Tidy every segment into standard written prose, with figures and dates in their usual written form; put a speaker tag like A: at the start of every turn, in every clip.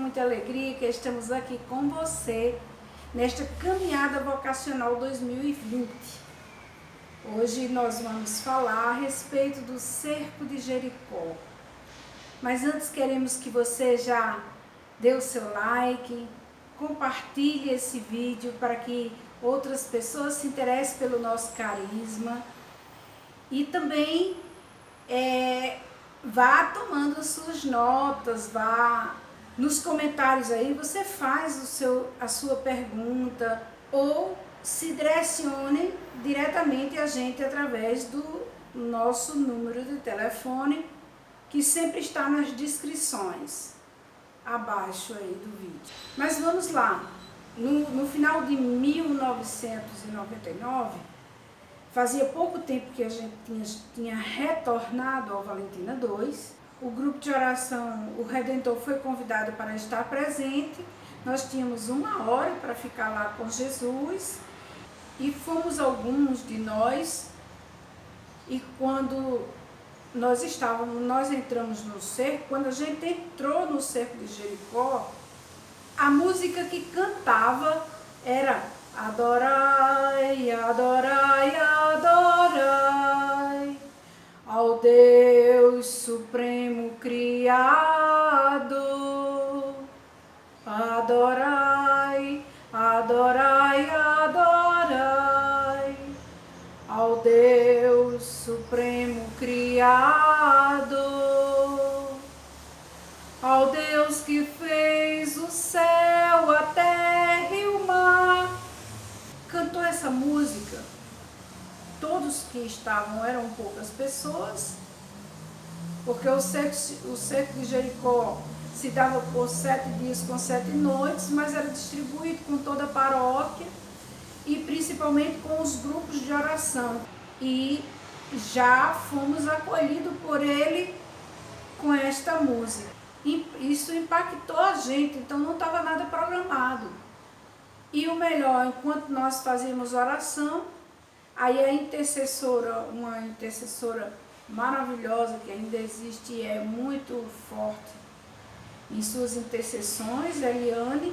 A: muita alegria que estamos aqui com você nesta caminhada vocacional 2020. Hoje nós vamos falar a respeito do cerco de Jericó. Mas antes queremos que você já dê o seu like, compartilhe esse vídeo para que outras pessoas se interessem pelo nosso carisma e também vá tomando suas notas, vá nos comentários aí, você faz a sua pergunta ou se direcione diretamente a gente através do nosso número de telefone, que sempre está nas descrições abaixo aí do vídeo. Mas vamos lá, no final de 1999, fazia pouco tempo que a gente tinha retornado ao Valentina 2, o grupo de oração, o Redentor, foi convidado para estar presente, nós tínhamos 1 hora para ficar lá com Jesus, e fomos alguns de nós, e quando nós entramos no cerco, quando a gente entrou no cerco de Jericó, a música que cantava era adorai, adorai, adorai ao Deus Supremo Criador. Adorai, adorai, adorai ao Deus Supremo Criador, ao Deus que fez o céu, a terra e o mar. Cantou essa música, todos que estavam, eram poucas pessoas, porque o cerco de Jericó se dava por 7 dias com 7 noites, mas era distribuído com toda a paróquia e principalmente com os grupos de oração. E já fomos acolhidos por ele com esta música. Isso impactou a gente, então não estava nada programado. E o melhor, enquanto nós fazíamos oração, aí a intercessora, uma intercessora maravilhosa que ainda existe e é muito forte em suas intercessões, Eliane,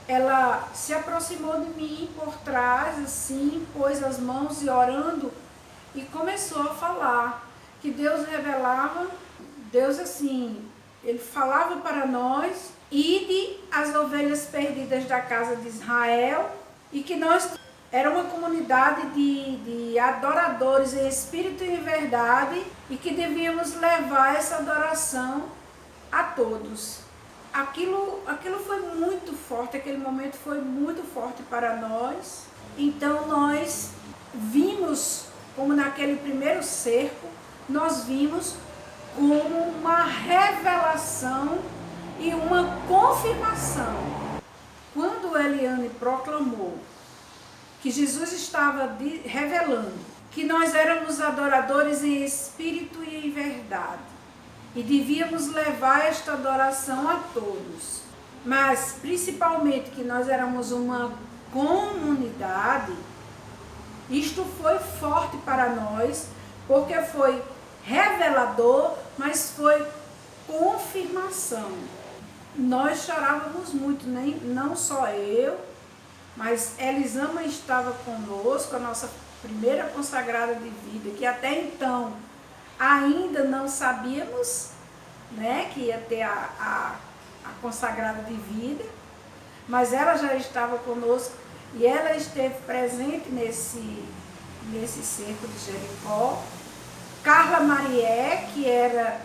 A: ela se aproximou de mim por trás, assim, pôs as mãos e orando, e começou a falar que Deus revelava, Deus assim, ele falava para nós, ide as ovelhas perdidas da casa de Israel, e que nós era uma comunidade de adoradores em espírito e em verdade, e que devíamos levar essa adoração a todos. Aquilo foi muito forte, aquele momento foi muito forte para nós. Então nós vimos, como naquele primeiro cerco, nós vimos como uma revelação e uma confirmação. Quando Eliane proclamou que Jesus estava revelando que nós éramos adoradores em espírito e em verdade, e devíamos levar esta adoração a todos, mas principalmente que nós éramos uma comunidade, isto foi forte para nós, porque foi revelador, mas foi confirmação. Nós chorávamos muito, não só eu, mas Elisama estava conosco, a nossa primeira consagrada de vida, que até então ainda não sabíamos, né, que ia ter a consagrada de vida, mas ela já estava conosco e ela esteve presente nesse cerco de Jericó. Carla Marié, que era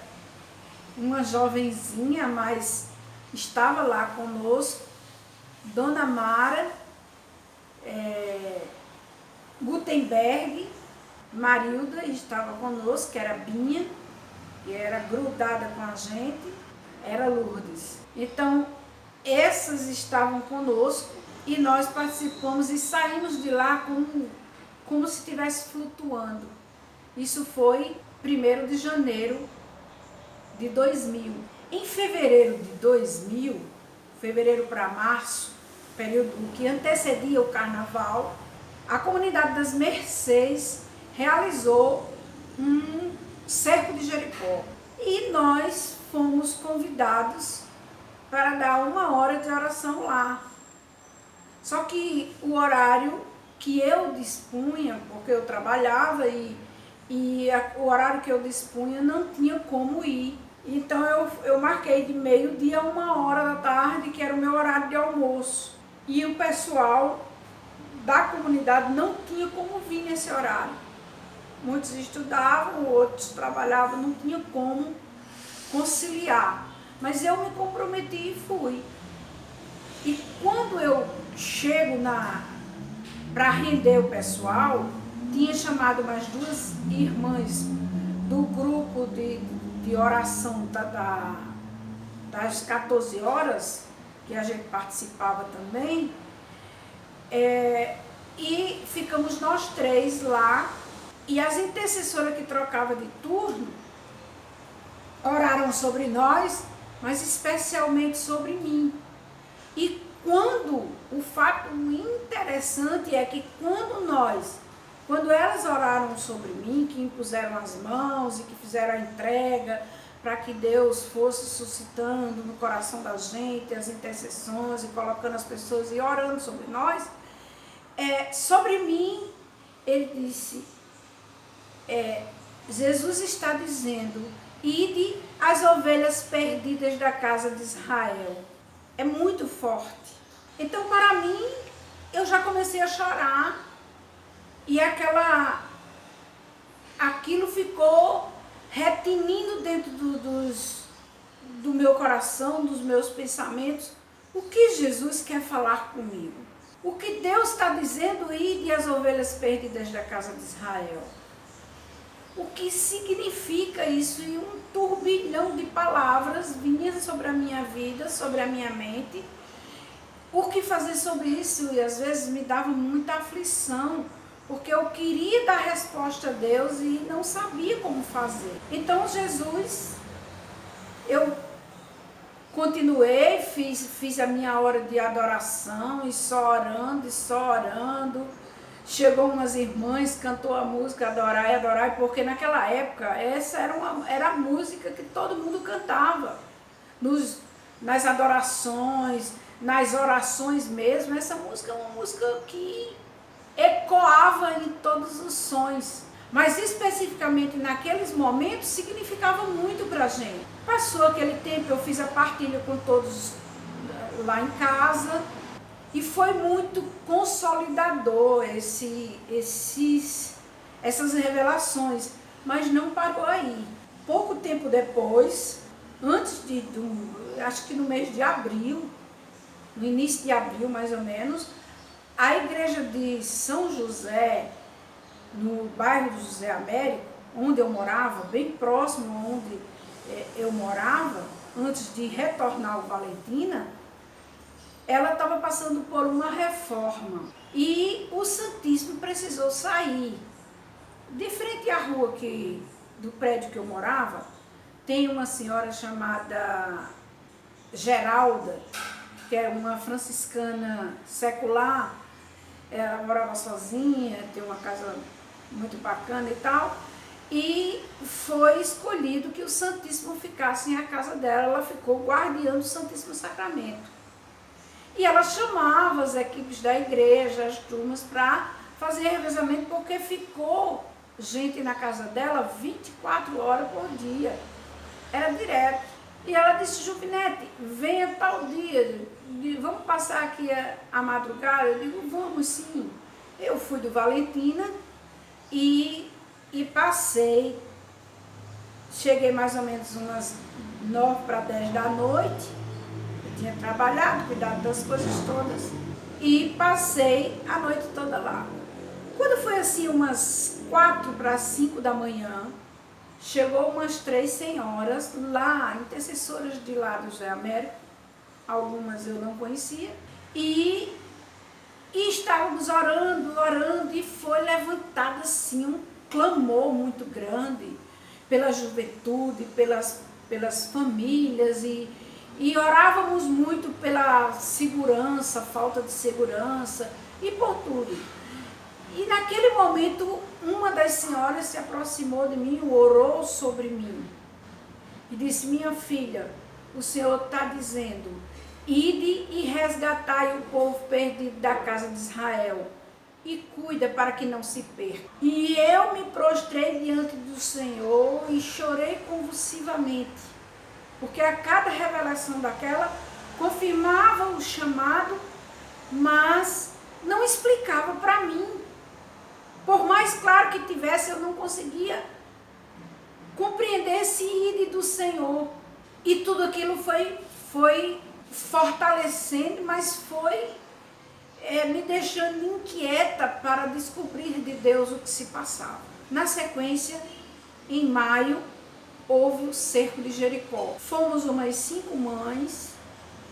A: uma jovenzinha, mas estava lá conosco. Dona Mara, Gutenberg, Marilda estava conosco, que era Binha, que era grudada com a gente, era Lourdes. Então, essas estavam conosco e nós participamos e saímos de lá como se estivesse flutuando. Isso foi 1º de janeiro de 2000. Em fevereiro de 2000, fevereiro para março, período que antecedia o carnaval, a comunidade das Mercês realizou cerco de Jericó. E nós fomos convidados para dar 1 hora de oração lá. Só que o horário que eu dispunha, porque eu trabalhava o horário que eu dispunha não tinha como ir. Então eu marquei de meio-dia a 1 hora da tarde, que era o meu horário de almoço. E o pessoal da comunidade não tinha como vir nesse horário. Muitos estudavam, outros trabalhavam, não tinha como conciliar. Mas eu me comprometi e fui. E quando eu chego para render o pessoal, tinha chamado mais 2 irmãs do grupo de oração das 14 horas, que a gente participava também, e ficamos nós 3 lá, e as intercessoras que trocavam de turno oraram sobre nós, mas especialmente sobre mim. E o fato interessante é que quando elas oraram sobre mim, que impuseram as mãos e que fizeram a entrega para que Deus fosse suscitando no coração da gente as intercessões e colocando as pessoas e orando sobre nós, sobre mim, ele disse, Jesus está dizendo, ide às ovelhas perdidas da casa de Israel. É muito forte. Então, para mim, eu já comecei a chorar e aquilo ficou retinindo dentro do meu coração, dos meus pensamentos. O que Jesus quer falar comigo? O que Deus está dizendo, ide às ovelhas perdidas da casa de Israel? O que significa isso? E um turbilhão de palavras vinham sobre a minha vida, sobre a minha mente. O que fazer sobre isso? E às vezes me dava muita aflição, porque eu queria dar resposta a Deus e não sabia como fazer. Então eu continuei, fiz a minha hora de adoração, e só orando. Chegou umas irmãs, cantou a música Adorai, porque naquela época essa era a música que todo mundo cantava. Nas adorações, nas orações mesmo, essa música é uma música que ecoava em todos os sons. Mas especificamente naqueles momentos significava muito pra gente. Passou aquele tempo, eu fiz a partilha com todos lá em casa. E foi muito consolidador essas revelações, mas não parou aí. Pouco tempo depois, acho que no mês de abril, no início de abril mais ou menos, a igreja de São José, no bairro do José Américo, onde eu morava, bem próximo onde eu morava, antes de retornar ao Valentina, ela estava passando por uma reforma e o Santíssimo precisou sair. De frente à rua do prédio que eu morava, tem uma senhora chamada Geralda, que é uma franciscana secular. Ela morava sozinha, tem uma casa muito bacana e tal, e foi escolhido que o Santíssimo ficasse em a casa dela. Ela ficou guardiã do Santíssimo Sacramento. E ela chamava as equipes da igreja, as turmas, para fazer revezamento, porque ficou gente na casa dela 24 horas por dia. Era direto. E ela disse, Juvinete, venha tal dia, vamos passar aqui a madrugada? Eu digo, vamos sim. Eu fui do Valentina e passei. Cheguei mais ou menos umas 9 para 10 da noite. Tinha trabalhado, cuidado das coisas todas, e passei a noite toda lá. Quando foi assim umas 4 para 5 da manhã, chegou umas 3 senhoras lá, intercessoras de lá do José Américo, algumas eu não conhecia, e estávamos orando, e foi levantado assim um clamor muito grande pela juventude, pelas famílias, e orávamos muito pela segurança, falta de segurança e por tudo. E naquele momento, uma das senhoras se aproximou de mim, orou sobre mim e disse, minha filha, o Senhor está dizendo: ide e resgatai o povo perdido da casa de Israel, e cuida para que não se perca. E eu me prostrei diante do Senhor e chorei convulsivamente, porque a cada revelação daquela confirmava o chamado, mas não explicava para mim. Por mais claro que tivesse, eu não conseguia compreender esse ide do Senhor. E tudo aquilo foi fortalecendo, mas foi me deixando inquieta para descobrir de Deus o que se passava. Na sequência, em maio, houve o cerco de Jericó. Fomos umas 5 mães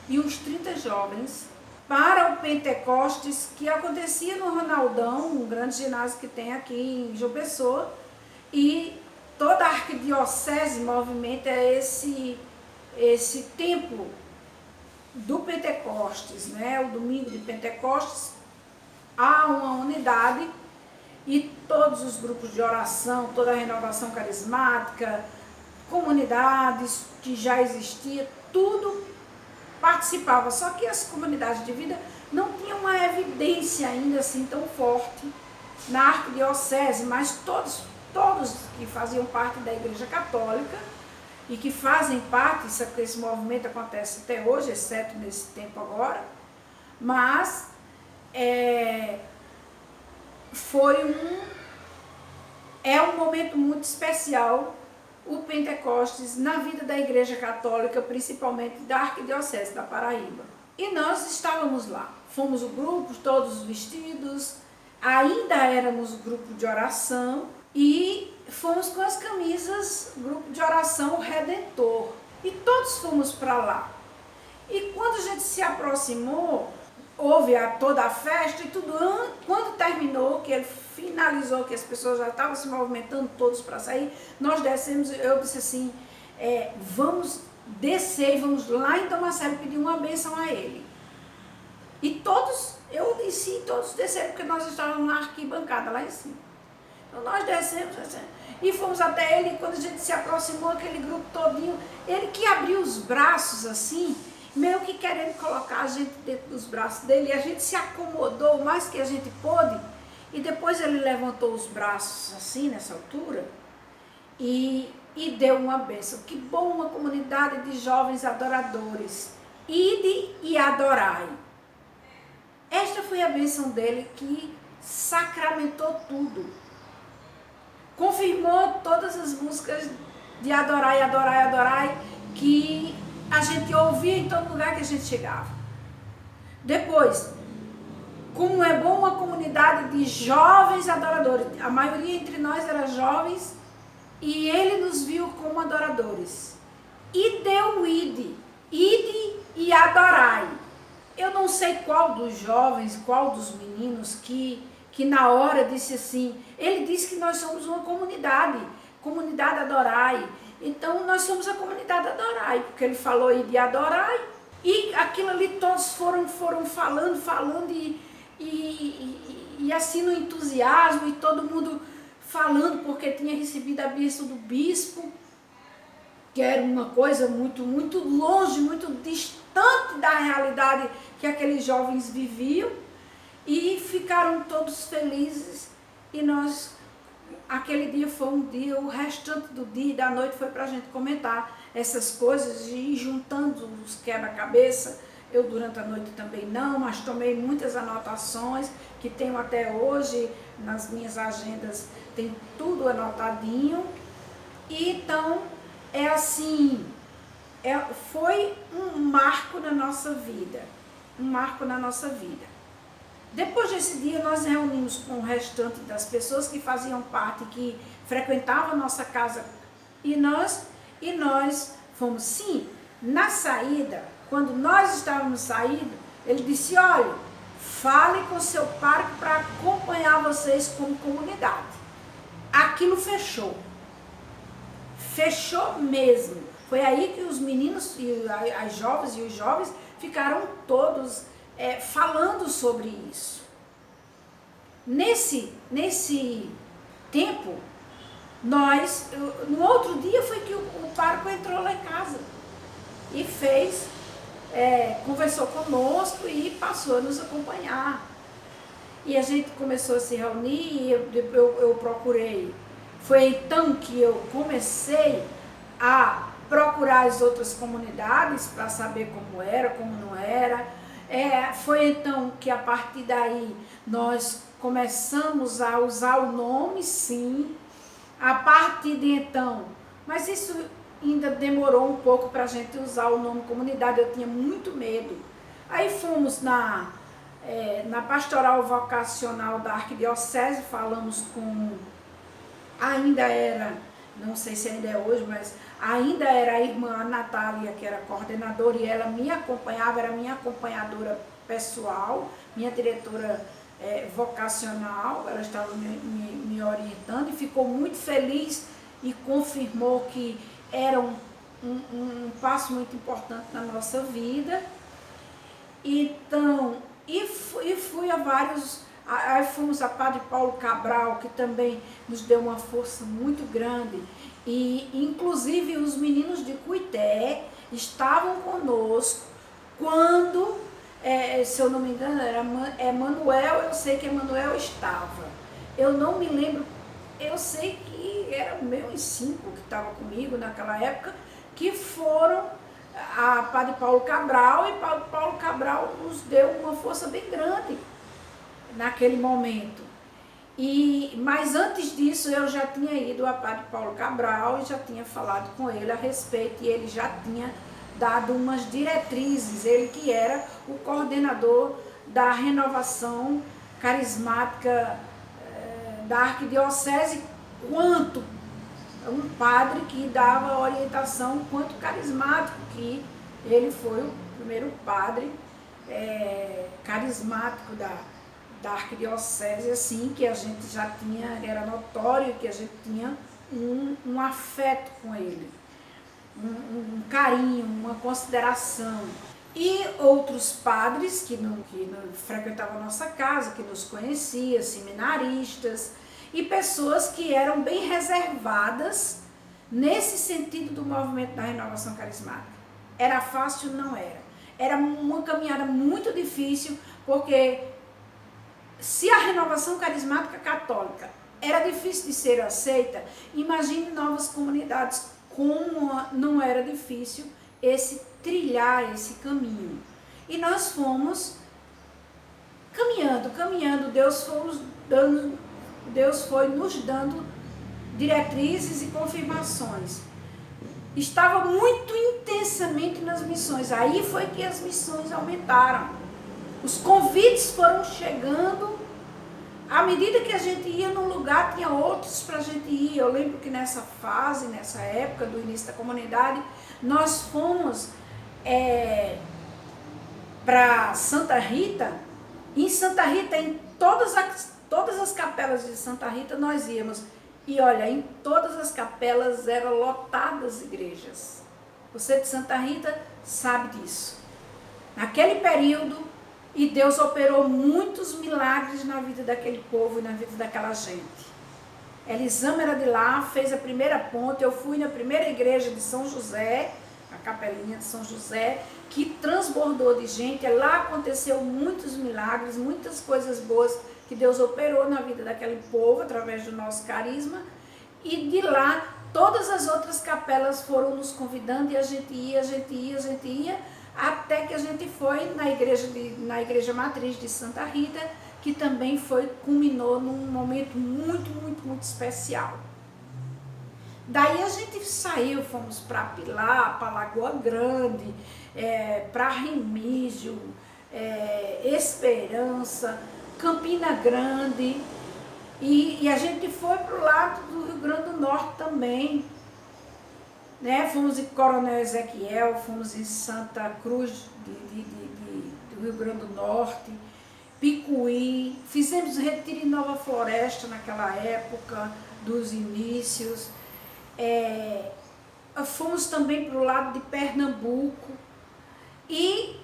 A: e uns 30 jovens para o Pentecostes, que acontecia no Ronaldão, um grande ginásio que tem aqui em João Pessoa, e toda a arquidiocese movimenta esse templo do Pentecostes, né? O domingo de Pentecostes, há uma unidade e todos os grupos de oração, toda a renovação carismática, comunidades que já existia, tudo participava. Só que as comunidades de vida não tinham uma evidência ainda assim tão forte na arquidiocese, mas todos que faziam parte da Igreja Católica e que fazem parte, esse movimento acontece até hoje, exceto nesse tempo agora, mas é um momento muito especial, o Pentecostes, na vida da Igreja Católica, principalmente da Arquidiocese da Paraíba. E nós estávamos lá, fomos o grupo, todos vestidos, ainda éramos o grupo de oração, e fomos com as camisas, grupo de oração Redentor, e todos fomos para lá. E quando a gente se aproximou, houve toda a festa e tudo. Quando terminou, que ele finalizou, que as pessoas já estavam se movimentando todos para sair, nós descemos. Eu disse assim, vamos descer e vamos lá em Tomacelo pedir uma bênção a ele. E todos, eu disse, todos desceram, porque nós estávamos na arquibancada lá em cima. Então nós descemos e fomos até ele. E quando a gente se aproximou, aquele grupo todinho, ele que abriu os braços assim, meio que querendo colocar a gente dentro dos braços dele, e a gente se acomodou o mais que a gente pôde, e depois ele levantou os braços assim, nessa altura, e deu uma bênção. Que bom, uma comunidade de jovens adoradores, ide e adorai. Esta foi a bênção dele, que sacramentou tudo. Confirmou todas as músicas de adorai, adorai, adorai, que a gente ouvia em todo lugar que a gente chegava. Depois, como é bom uma comunidade de jovens adoradores, a maioria entre nós era jovens, e ele nos viu como adoradores. E deu o ide e adorai. Eu não sei qual dos jovens, qual dos meninos que na hora disse assim, ele disse que nós somos uma comunidade adorai. Então nós somos a comunidade adorai, porque ele falou de adorai, e aquilo ali todos foram falando e assim no entusiasmo, e todo mundo falando porque tinha recebido a bênção do bispo, que era uma coisa muito, muito longe, muito distante da realidade que aqueles jovens viviam, e ficaram todos felizes. E nós, aquele dia foi um dia, o restante do dia e da noite foi para a gente comentar essas coisas e ir juntando os quebra-cabeça. Eu durante a noite também não, mas tomei muitas anotações que tenho até hoje nas minhas agendas, tem tudo anotadinho. E então é assim, foi um marco na nossa vida, Depois desse dia, nós reunimos com o restante das pessoas que faziam parte, que frequentavam a nossa casa, e nós fomos, sim. Na saída, quando nós estávamos saindo, ele disse, olha, fale com seu pai para acompanhar vocês como comunidade. Aquilo fechou mesmo. Foi aí que os meninos, e as jovens e os jovens ficaram todos falando sobre isso. Nesse tempo, no outro dia foi que o pároco entrou lá em casa. e conversou conosco e passou a nos acompanhar. E a gente começou a se reunir e eu procurei. Foi então que eu comecei a procurar as outras comunidades para saber como era, como não era. Foi então que a partir daí nós começamos a usar o nome, sim. A partir de então, mas isso ainda demorou um pouco para a gente usar o nome comunidade, eu tinha muito medo. Aí fomos na pastoral vocacional da Arquidiocese, falamos com, ainda era, não sei se ainda é hoje, mas ainda era a irmã Natália, que era coordenadora, e ela me acompanhava, era minha acompanhadora pessoal, minha diretora vocacional, ela estava me orientando e ficou muito feliz e confirmou que era um passo muito importante na nossa vida. Então, fui a vários, aí fomos a Padre Paulo Cabral, que também nos deu uma força muito grande, e inclusive os meninos de Cuité estavam conosco quando, se eu não me engano, era Manuel, eu sei que Manuel estava, eu não me lembro, eu sei que era meus 5 que estavam comigo naquela época, que foram a Padre Paulo Cabral, e Padre Paulo Cabral nos deu uma força bem grande naquele momento. Mas antes disso eu já tinha ido a Padre Paulo Cabral e já tinha falado com ele a respeito, e ele já tinha dado umas diretrizes, ele que era o coordenador da renovação carismática da Arquidiocese, quanto um padre que dava orientação quanto carismático, que ele foi o primeiro padre carismático da Arquidiocese, assim, que a gente já tinha, era notório que a gente tinha um afeto com ele, um carinho, uma consideração. E outros padres que não frequentavam a nossa casa, que nos conheciam, seminaristas, e pessoas que eram bem reservadas nesse sentido do movimento da renovação carismática. Era fácil? Não era. Era uma caminhada muito difícil, porque se a renovação carismática católica era difícil de ser aceita, imagine novas comunidades, como não era difícil trilhar esse caminho. E nós fomos caminhando, Deus foi nos dando diretrizes e confirmações. Estava muito intensamente nas missões. Aí foi que as missões aumentaram. Os convites foram chegando. À medida que a gente ia num lugar, tinha outros para a gente ir. Eu lembro que nessa fase, nessa época do início da comunidade, nós fomos para Santa Rita. Em Santa Rita, em todas as capelas de Santa Rita nós íamos, e olha, em todas as capelas eram lotadas igrejas. Você de Santa Rita sabe disso. Naquele período, e Deus operou muitos milagres na vida daquele povo e na vida daquela gente. Elisama era de lá, fez a primeira ponte, eu fui na primeira igreja de São José, a capelinha de São José, que transbordou de gente. Lá aconteceu muitos milagres, muitas coisas boas que Deus operou na vida daquele povo através do nosso carisma, e de lá todas as outras capelas foram nos convidando, e a gente ia, até que a gente foi na igreja matriz de Santa Rita, que também culminou num momento muito, muito, muito especial. Daí a gente saiu, fomos para Pilar, para Lagoa Grande, para Remígio, Esperança, Campina Grande, e a gente foi para o lado do Rio Grande do Norte também, né? Fomos em Coronel Ezequiel, fomos em Santa Cruz do Rio Grande do Norte, Picuí, fizemos retiro em Nova Floresta naquela época dos inícios, fomos também para o lado de Pernambuco, e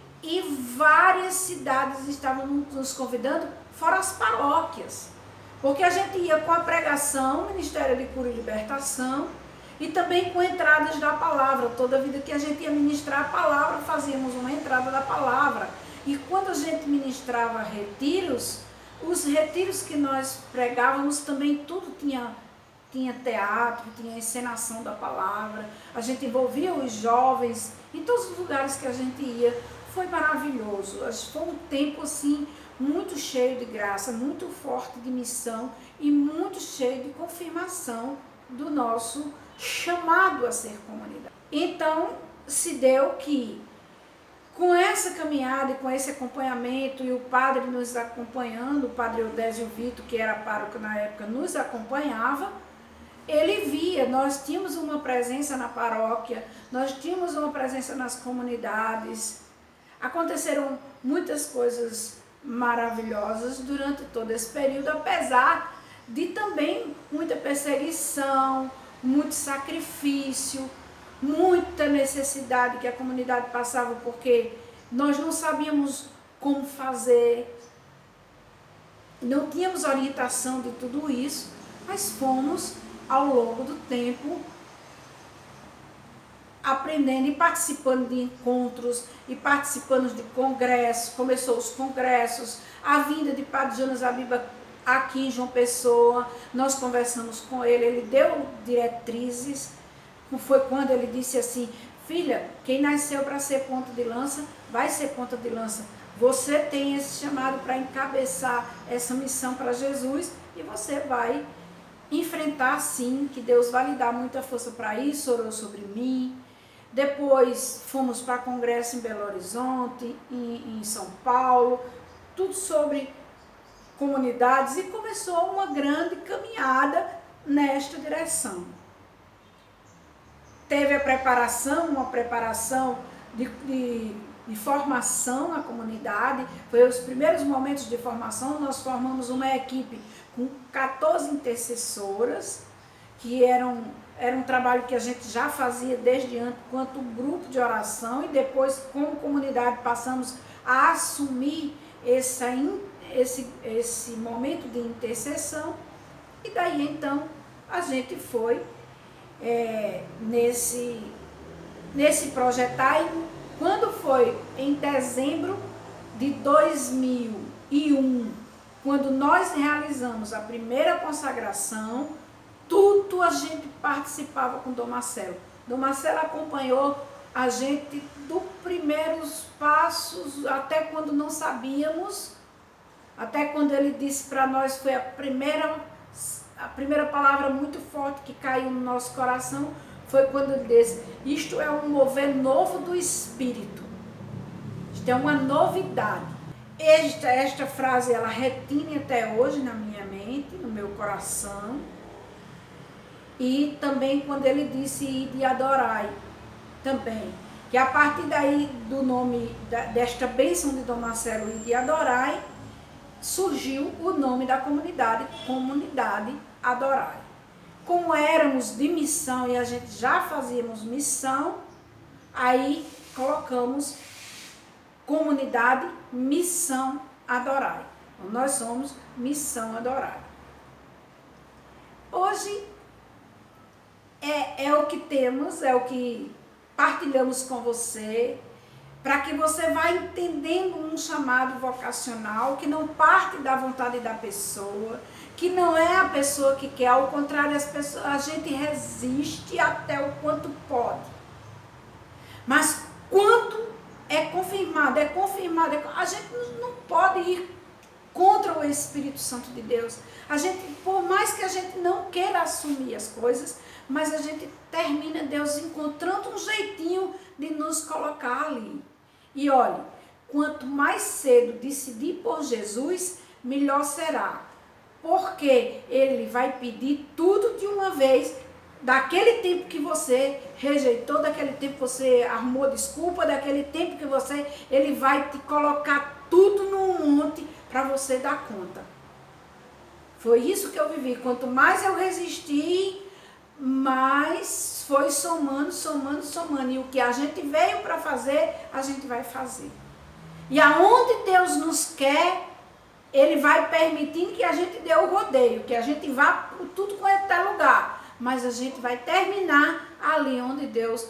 A: várias cidades estavam nos convidando, fora as paróquias, porque a gente ia com a pregação, Ministério de Cura e Libertação, E também com entradas da palavra. Toda vida que a gente ia ministrar a palavra, fazíamos uma entrada da palavra. E quando a gente ministrava retiros, os retiros que nós pregávamos também tudo tinha teatro, tinha encenação da palavra. A gente envolvia os jovens em todos os lugares que a gente ia. Foi maravilhoso. Foi um tempo assim muito cheio de graça, muito forte de missão e muito cheio de confirmação do nosso chamado a ser comunidade. Então, se deu que, com essa caminhada e com esse acompanhamento, e o padre nos acompanhando, o padre Eudésio Vitor, que era pároco na época, nos acompanhava, ele via, nós tínhamos uma presença na paróquia, nós tínhamos uma presença nas comunidades, aconteceram muitas coisas maravilhosas durante todo esse período, apesar de também muita perseguição, muito sacrifício, muita necessidade que a comunidade passava, porque nós não sabíamos como fazer, não tínhamos orientação de tudo isso, mas fomos, ao longo do tempo, aprendendo e participando de encontros e participando de congressos. Começou os congressos, a vinda de Padre Jonas Abiba aqui em João Pessoa, nós conversamos com ele, ele deu diretrizes. Foi quando ele disse assim: filha, quem nasceu para ser ponta de lança, vai ser ponta de lança. Você tem esse chamado para encabeçar essa missão para Jesus e você vai enfrentar sim, que Deus vai lhe dar muita força para isso. Orou sobre mim. Depois fomos para congresso em Belo Horizonte, em São Paulo, tudo sobre comunidades, e começou uma grande caminhada nesta direção. Teve a preparação, uma preparação de formação na comunidade. Foi os primeiros momentos de formação. Nós formamos uma equipe com 14 intercessoras, que era um trabalho que a gente já fazia desde antes, quanto grupo de oração, e depois, como comunidade, passamos a assumir esse momento de intercessão. E daí então a gente foi nesse projetar. E quando foi em dezembro de 2001, quando nós realizamos a primeira consagração, tudo a gente participava com Dom Marcelo. Dom Marcelo acompanhou a gente dos primeiros passos, até quando não sabíamos, até quando ele disse para nós, foi a primeira palavra muito forte que caiu no nosso coração, foi quando ele disse: isto é um mover novo do Espírito, isto é uma novidade. Esta frase, ela retine até hoje na minha mente, no meu coração. E também quando ele disse: ide adorai, também, que a partir daí do nome, desta bênção de Dom Marcelo, ide adorai, surgiu o nome da comunidade, Comunidade Adorai. Como éramos de missão e a gente já fazíamos missão, aí colocamos Comunidade Missão Adorai. Então, nós somos Missão Adorai. Hoje é o que temos, é o que partilhamos com você, para que você vá entendendo um chamado vocacional que não parte da vontade da pessoa, que não é a pessoa que quer, ao contrário, a gente resiste até o quanto pode. Mas quando é confirmado, a gente não pode ir contra o Espírito Santo de Deus. A gente, por mais que a gente não queira assumir as coisas, mas a gente termina Deus encontrando um jeitinho de nos colocar ali. E olha, quanto mais cedo decidir por Jesus, melhor será. Porque Ele vai pedir tudo de uma vez, daquele tempo que você rejeitou, daquele tempo que você arrumou desculpa, daquele tempo que Ele vai te colocar tudo num monte para você dar conta. Foi isso que eu vivi. Quanto mais eu resisti, mais foi somando. E o que a gente veio para fazer, a gente vai fazer. E aonde Deus nos quer, Ele vai permitindo que a gente dê o rodeio, que a gente vá por tudo quanto é lugar. mas a gente vai terminar ali onde Deus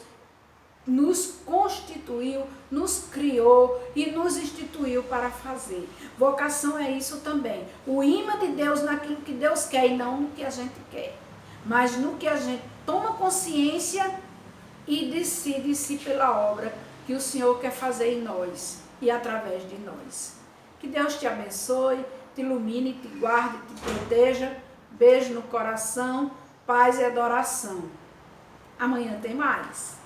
A: nos constituiu, nos criou e nos instituiu para fazer. Vocação é isso também. O imã de Deus naquilo que Deus quer e não no que a gente quer. Mas no que a gente toma consciência e decide-se pela obra que o Senhor quer fazer em nós e através de nós. Que Deus te abençoe, te ilumine, te guarde, te proteja. Beijo no coração, paz e adoração. Amanhã tem mais.